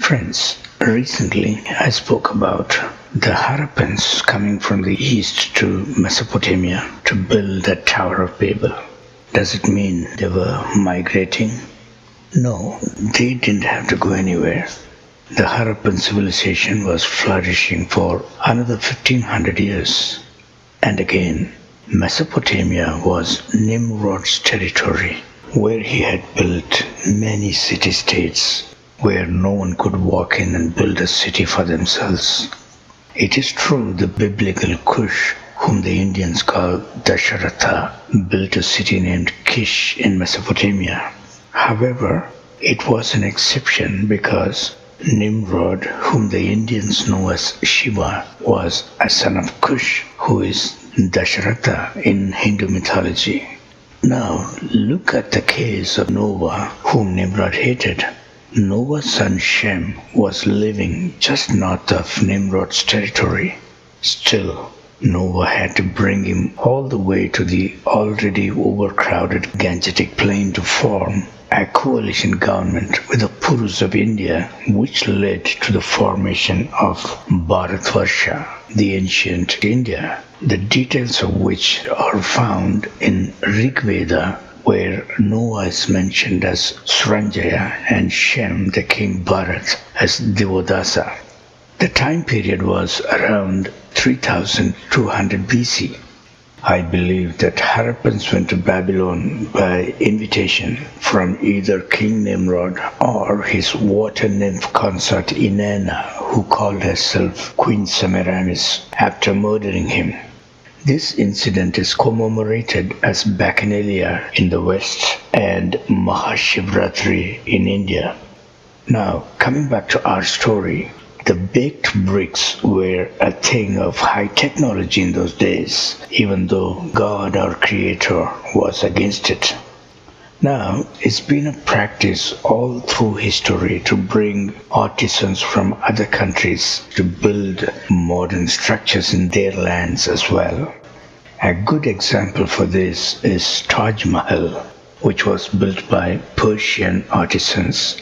Friends, recently I spoke about the Harappans coming from the east to Mesopotamia to build the Tower of Babel. Does it mean they were migrating? No, they didn't have to go anywhere. The Harappan civilization was flourishing for another 1500 years. And again, Mesopotamia was Nimrod's territory, where he had built many city-states where no one could walk in and build a city for themselves. It is true the biblical Cush, whom the Indians call Dasharatha, built a city named Kish in Mesopotamia. However, it was an exception because Nimrod, whom the Indians know as Shiva, was a son of Cush, who is Dasharatha in Hindu mythology. Now, look at the case of Noah, whom Nimrod hated. Noah's son Shem was living just north of Nimrod's territory. Still, Noah had to bring him all the way to the already overcrowded Gangetic Plain to form a coalition government with the Purus of India, which led to the formation of Bharatvarsha, the ancient India, the details of which are found in Rigveda, where Noah is mentioned as Sranjaya and Shem, the king Bharat, as Divodasa. The time period was around 3200 BC. I believe that Harappans went to Babylon by invitation from either King Nimrod or his water nymph consort Inanna, who called herself Queen Semiramis after murdering him. This incident is commemorated as Bacchanalia in the West and Mahashivratri in India. Now, coming back to our story, the baked bricks were a thing of high technology in those days, even though God, our Creator, was against it. Now, it's been a practice all through history to bring artisans from other countries to build modern structures in their lands as well. A good example for this is Taj Mahal, which was built by Persian artisans.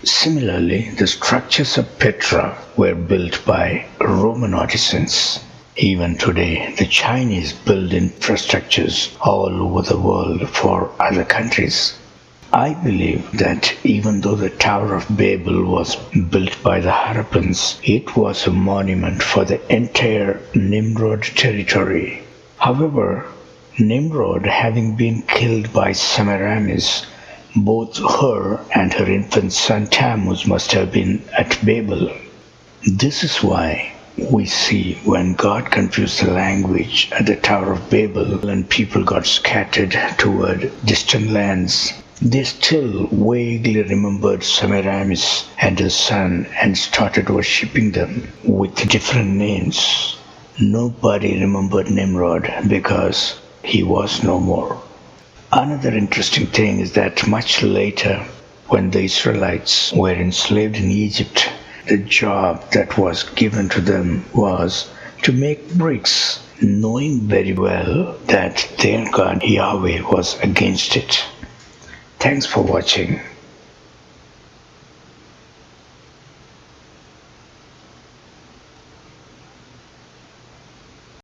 Similarly, the structures of Petra were built by Roman artisans. Even today, the Chinese build infrastructures all over the world for other countries. I believe that even though the Tower of Babel was built by the Harappans, it was a monument for the entire Nimrod territory. However, Nimrod, having been killed by Semiramis, both her and her infant son Tammuz must have been at Babel. This is why we see when God confused the language at the Tower of Babel and people got scattered toward distant lands, they still vaguely remembered Semiramis and her son and started worshipping them with different names. Nobody remembered Nimrod because he was no more. Another interesting thing is that much later, when the Israelites were enslaved in Egypt, the job that was given to them was to make bricks, knowing very well that their God Yahweh was against it. Thanks for watching.